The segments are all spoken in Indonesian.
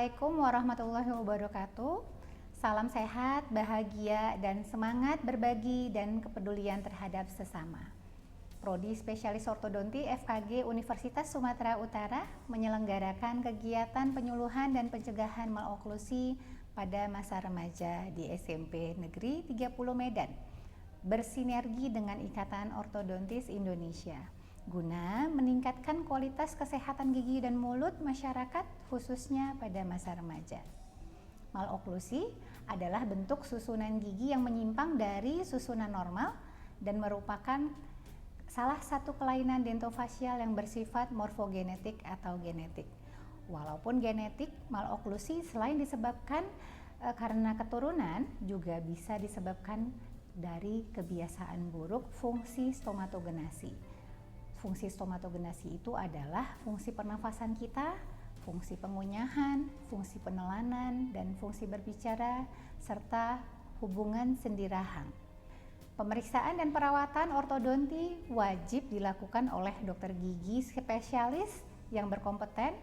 Assalamualaikum warahmatullahi wabarakatuh. Salam sehat, bahagia, dan semangat berbagi dan kepedulian terhadap sesama. Prodi Spesialis Ortodonti FKG Universitas Sumatera Utara menyelenggarakan kegiatan penyuluhan dan pencegahan maloklusi pada masa remaja di SMP Negeri 30 Medan, bersinergi dengan Ikatan Ortodontis Indonesia, guna meningkatkan kualitas kesehatan gigi dan mulut masyarakat khususnya pada masa remaja. Maloklusi adalah bentuk susunan gigi yang menyimpang dari susunan normal dan merupakan salah satu kelainan dentofasial yang bersifat morfogenetik atau genetik. Walaupun genetik, maloklusi selain disebabkan karena keturunan, juga bisa disebabkan dari kebiasaan buruk fungsi stomatogenasi. Fungsi stomatogenasi itu adalah fungsi pernafasan kita, fungsi pengunyahan, fungsi penelanan, dan fungsi berbicara, serta hubungan sendi rahang. Pemeriksaan dan perawatan ortodonti wajib dilakukan oleh dokter gigi spesialis yang berkompeten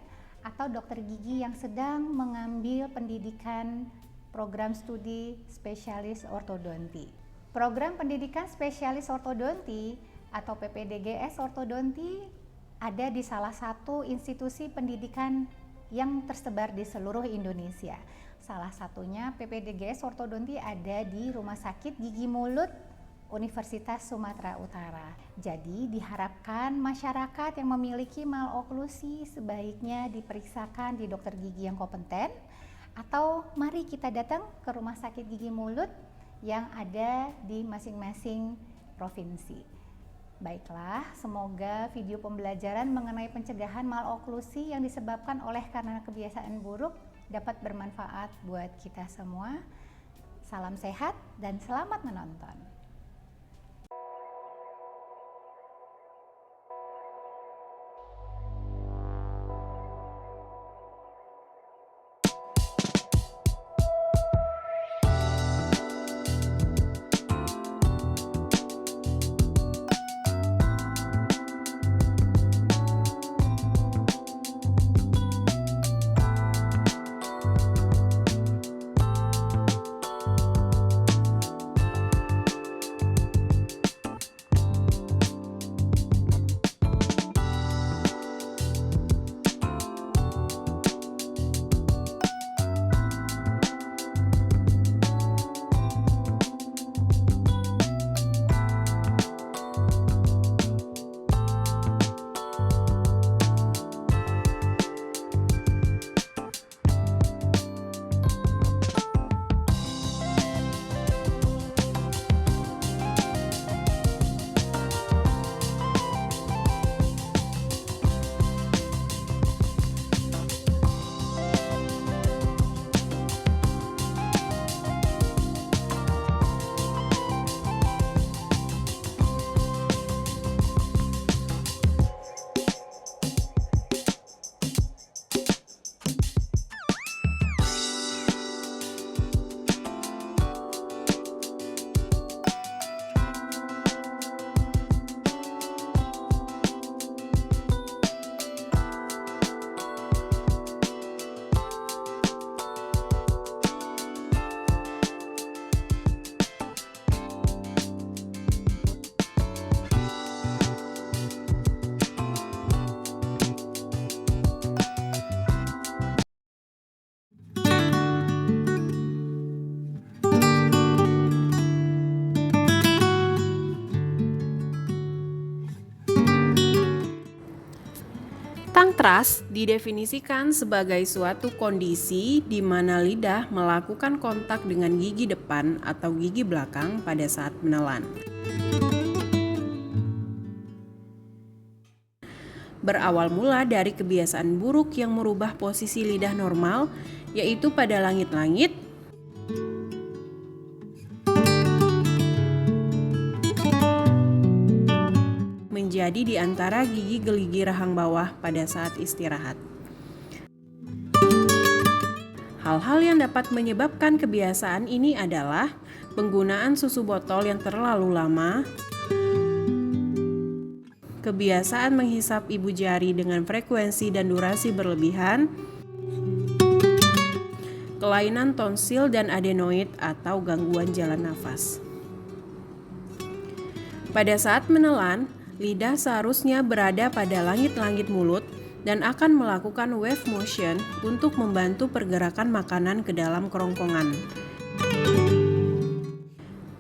atau dokter gigi yang sedang mengambil pendidikan program studi spesialis ortodonti. Program pendidikan spesialis ortodonti atau PPDGS ortodonti ada di salah satu institusi pendidikan yang tersebar di seluruh Indonesia. Salah satunya PPDGS ortodonti ada di Rumah Sakit Gigi Mulut Universitas Sumatera Utara. Jadi diharapkan masyarakat yang memiliki maloklusi sebaiknya diperiksakan di dokter gigi yang kompeten, atau mari kita datang ke Rumah Sakit Gigi Mulut yang ada di masing-masing provinsi. Baiklah, semoga video pembelajaran mengenai pencegahan maloklusi yang disebabkan oleh karena kebiasaan buruk dapat bermanfaat buat kita semua. Salam sehat dan selamat menonton. Tangtras didefinisikan sebagai suatu kondisi di mana lidah melakukan kontak dengan gigi depan atau gigi belakang pada saat menelan. Berawal mula dari kebiasaan buruk yang merubah posisi lidah normal, yaitu pada langit-langit, menjadi di antara gigi geligi rahang bawah pada saat istirahat. Hal-hal yang dapat menyebabkan kebiasaan ini adalah penggunaan susu botol yang terlalu lama, kebiasaan menghisap ibu jari dengan frekuensi dan durasi berlebihan, kelainan tonsil dan adenoid atau gangguan jalan nafas. Pada saat menelan, lidah seharusnya berada pada langit-langit mulut dan akan melakukan wave motion untuk membantu pergerakan makanan ke dalam kerongkongan.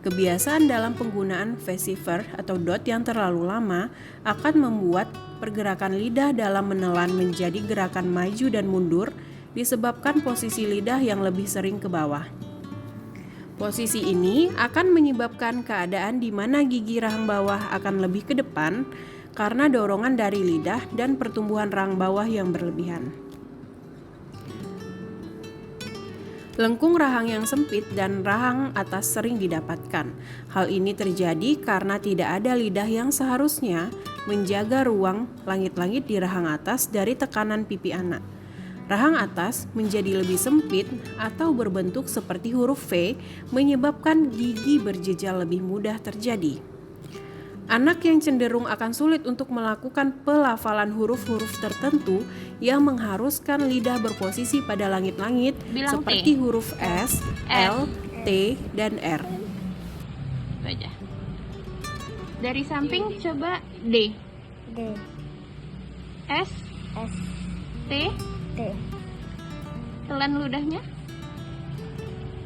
Kebiasaan dalam penggunaan vesiver atau dot yang terlalu lama akan membuat pergerakan lidah dalam menelan menjadi gerakan maju dan mundur disebabkan posisi lidah yang lebih sering ke bawah. Posisi ini akan menyebabkan keadaan di mana gigi rahang bawah akan lebih ke depan karena dorongan dari lidah dan pertumbuhan rahang bawah yang berlebihan. Lengkung rahang yang sempit dan rahang atas sering didapatkan. Hal ini terjadi karena tidak ada lidah yang seharusnya menjaga ruang langit-langit di rahang atas dari tekanan pipi anak. Rahang atas menjadi lebih sempit atau berbentuk seperti huruf V menyebabkan gigi berjejal lebih mudah terjadi. Anak yang cenderung akan sulit untuk melakukan pelafalan huruf-huruf tertentu yang mengharuskan lidah berposisi pada langit-langit seperti huruf S, L, T, dan R. Baca. Dari samping coba D. S. T. Telan ludahnya.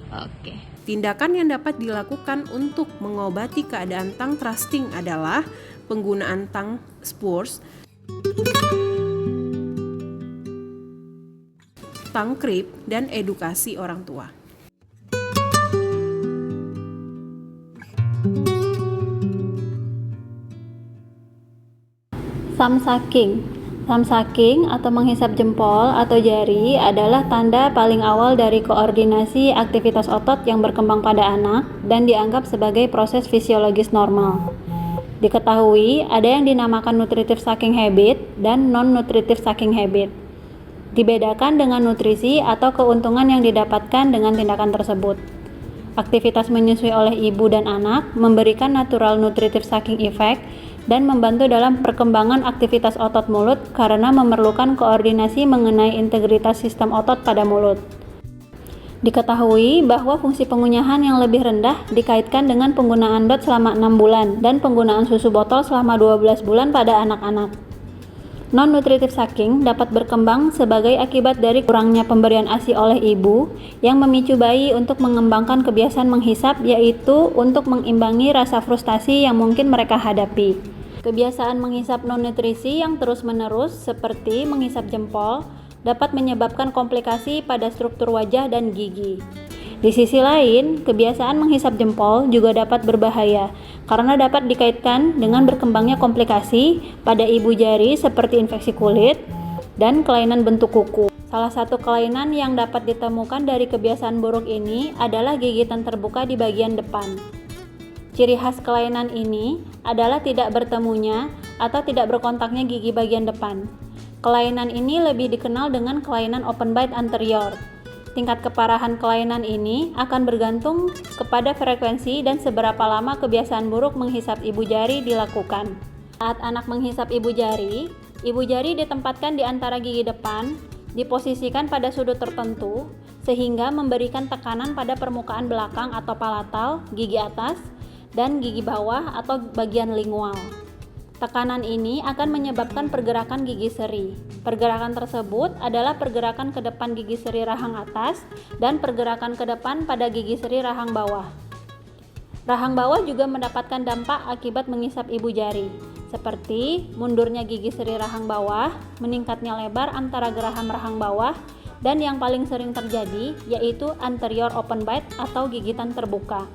Oke. Tindakan yang dapat dilakukan untuk mengobati keadaan tongue thrusting adalah penggunaan tongue spurs, tongue creep, dan edukasi orang tua. Thumb sucking. Thumb sucking atau menghisap jempol atau jari adalah tanda paling awal dari koordinasi aktivitas otot yang berkembang pada anak dan dianggap sebagai proses fisiologis normal. Diketahui ada yang dinamakan nutritive sucking habit dan non-nutritive sucking habit. Dibedakan dengan nutrisi atau keuntungan yang didapatkan dengan tindakan tersebut. Aktivitas menyusui oleh ibu dan anak memberikan natural nutritive sucking effect dan membantu dalam perkembangan aktivitas otot mulut karena memerlukan koordinasi mengenai integritas sistem otot pada mulut. Diketahui bahwa fungsi pengunyahan yang lebih rendah dikaitkan dengan penggunaan dot selama 6 bulan dan penggunaan susu botol selama 12 bulan pada anak-anak. Non-nutritive sucking dapat berkembang sebagai akibat dari kurangnya pemberian ASI oleh ibu yang memicu bayi untuk mengembangkan kebiasaan menghisap, yaitu untuk mengimbangi rasa frustasi yang mungkin mereka hadapi. Kebiasaan menghisap non-nutrisi yang terus-menerus seperti menghisap jempol dapat menyebabkan komplikasi pada struktur wajah dan gigi. Di sisi lain, kebiasaan menghisap jempol juga dapat berbahaya karena dapat dikaitkan dengan berkembangnya komplikasi pada ibu jari seperti infeksi kulit dan kelainan bentuk kuku. Salah satu kelainan yang dapat ditemukan dari kebiasaan buruk ini adalah gigitan terbuka di bagian depan. Ciri khas kelainan ini adalah tidak bertemunya atau tidak berkontaknya gigi bagian depan. Kelainan ini lebih dikenal dengan kelainan open bite anterior. Tingkat keparahan kelainan ini akan bergantung kepada frekuensi dan seberapa lama kebiasaan buruk menghisap ibu jari dilakukan. Saat anak menghisap ibu jari ditempatkan di antara gigi depan, diposisikan pada sudut tertentu, sehingga memberikan tekanan pada permukaan belakang atau palatal, gigi atas, dan gigi bawah atau bagian lingual. Tekanan ini akan menyebabkan pergerakan gigi seri. Pergerakan tersebut adalah pergerakan ke depan gigi seri rahang atas dan pergerakan ke depan pada gigi seri rahang bawah. Rahang bawah juga mendapatkan dampak akibat menghisap ibu jari, seperti mundurnya gigi seri rahang bawah, meningkatnya lebar antara geraham rahang bawah, dan yang paling sering terjadi yaitu anterior open bite atau gigitan terbuka.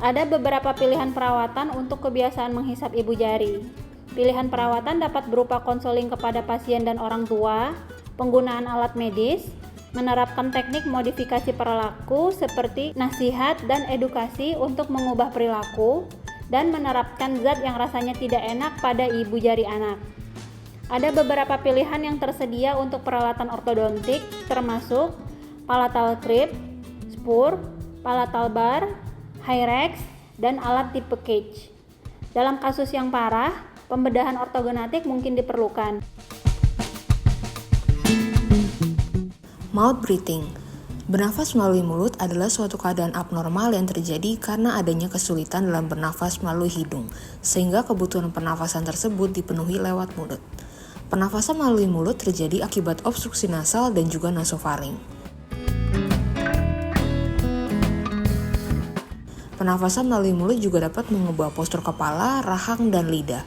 Ada beberapa pilihan perawatan untuk kebiasaan menghisap ibu jari. Pilihan perawatan dapat berupa konseling kepada pasien dan orang tua, penggunaan alat medis, menerapkan teknik modifikasi perilaku seperti nasihat dan edukasi untuk mengubah perilaku, dan menerapkan zat yang rasanya tidak enak pada ibu jari anak. Ada beberapa pilihan yang tersedia untuk peralatan ortodontik, termasuk palatal clip, spur, palatal bar, Hyrax, dan alat tipe cage. Dalam kasus yang parah, Pembedahan ortogonatik mungkin diperlukan. Mouth breathing. Bernafas melalui mulut adalah suatu keadaan abnormal yang terjadi karena adanya kesulitan dalam bernafas melalui hidung, sehingga kebutuhan pernafasan tersebut dipenuhi lewat mulut. Pernafasan melalui mulut terjadi akibat obstruksi nasal dan juga nasofaring. Pernafasan melalui mulut juga dapat mengubah postur kepala, rahang, dan lidah.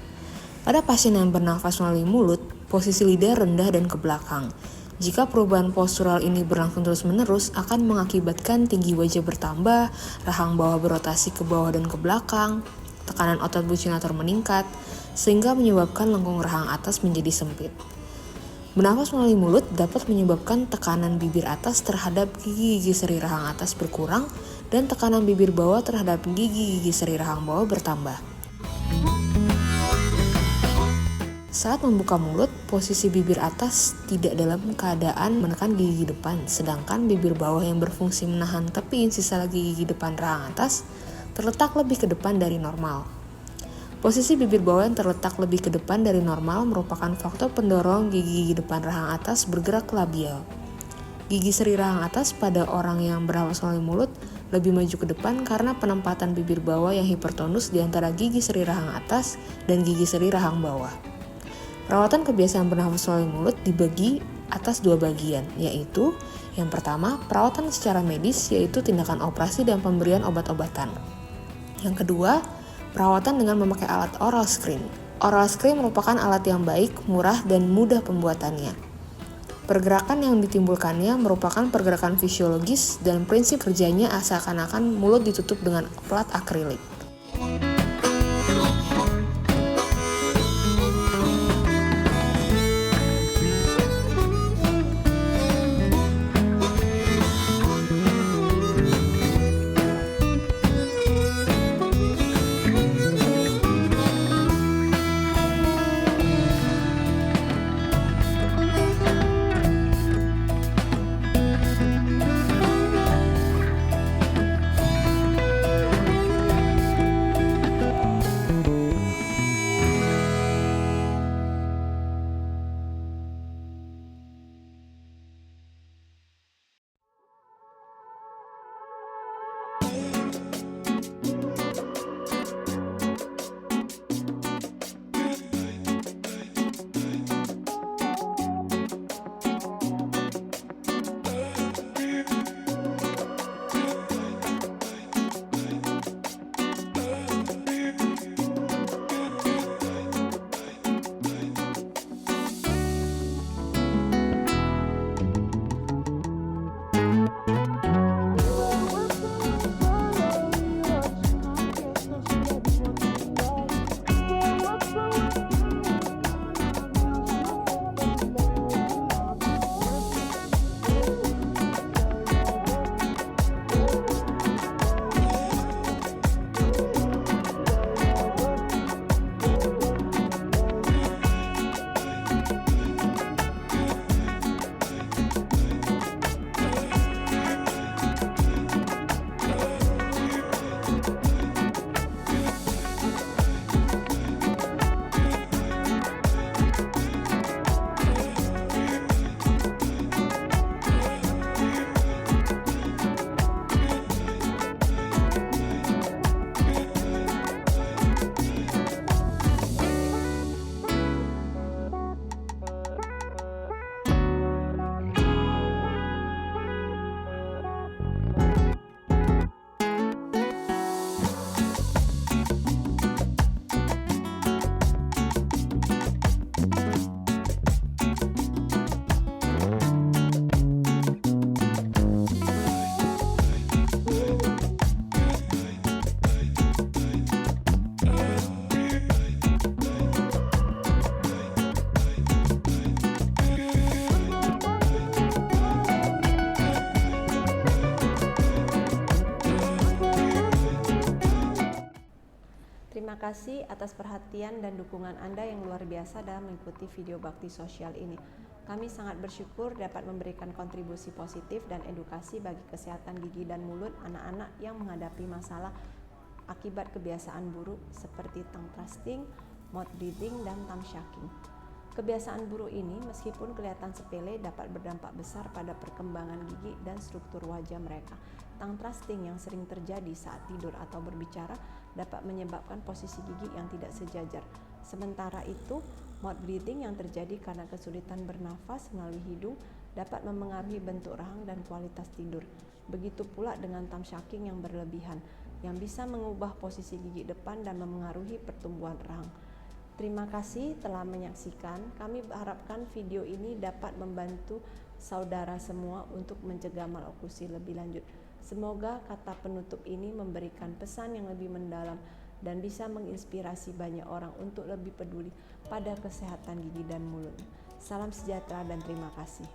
Pada pasien yang bernafas melalui mulut, posisi lidah rendah dan ke belakang. Jika perubahan postural ini berlangsung terus-menerus, akan mengakibatkan tinggi wajah bertambah, rahang bawah berotasi ke bawah dan ke belakang, tekanan otot buccinator meningkat, sehingga menyebabkan lengkung rahang atas menjadi sempit. Bernafas melalui mulut dapat menyebabkan tekanan bibir atas terhadap gigi-gigi seri rahang atas berkurang, dan tekanan bibir bawah terhadap gigi-gigi seri rahang bawah bertambah. Saat membuka mulut, posisi bibir atas tidak dalam keadaan menekan gigi depan, sedangkan bibir bawah yang berfungsi menahan tepi sisa gigi depan rahang atas terletak lebih ke depan dari normal. Posisi bibir bawah yang terletak lebih ke depan dari normal merupakan faktor pendorong gigi depan rahang atas bergerak labial. Gigi seri rahang atas pada orang yang bernafas melalui mulut lebih maju ke depan karena penempatan bibir bawah yang hipertonus di antara gigi seri rahang atas dan gigi seri rahang bawah. Perawatan kebiasaan bernafas melalui mulut dibagi atas dua bagian, yaitu yang pertama, perawatan secara medis, yaitu tindakan operasi dan pemberian obat-obatan. Yang kedua, perawatan dengan memakai alat oral screen. Oral screen merupakan alat yang baik, murah, dan mudah pembuatannya. Pergerakan yang ditimbulkannya merupakan pergerakan fisiologis dan prinsip kerjanya seakan-akan mulut ditutup dengan plat akrilik. Terima kasih atas perhatian dan dukungan Anda yang luar biasa dalam mengikuti video bakti sosial ini. Kami sangat bersyukur dapat memberikan kontribusi positif dan edukasi bagi kesehatan gigi dan mulut anak-anak yang menghadapi masalah akibat kebiasaan buruk seperti tongue thrusting mouth breathing, dan thumb sucking. Kebiasaan buruk ini meskipun kelihatan sepele dapat berdampak besar pada perkembangan gigi dan struktur wajah mereka. Tongue thrusting yang sering terjadi saat tidur atau berbicara dapat menyebabkan posisi gigi yang tidak sejajar. Sementara itu, mouth breathing yang terjadi karena kesulitan bernafas melalui hidung dapat memengaruhi bentuk rahang dan kualitas tidur. Begitu pula dengan thumb sucking yang berlebihan, yang bisa mengubah posisi gigi depan dan memengaruhi pertumbuhan rahang. Terima kasih telah menyaksikan. Kami harapkan video ini dapat membantu saudara semua untuk mencegah maloklusi lebih lanjut. Semoga kata penutup ini memberikan pesan yang lebih mendalam dan bisa menginspirasi banyak orang untuk lebih peduli pada kesehatan gigi dan mulut. Salam sejahtera dan terima kasih.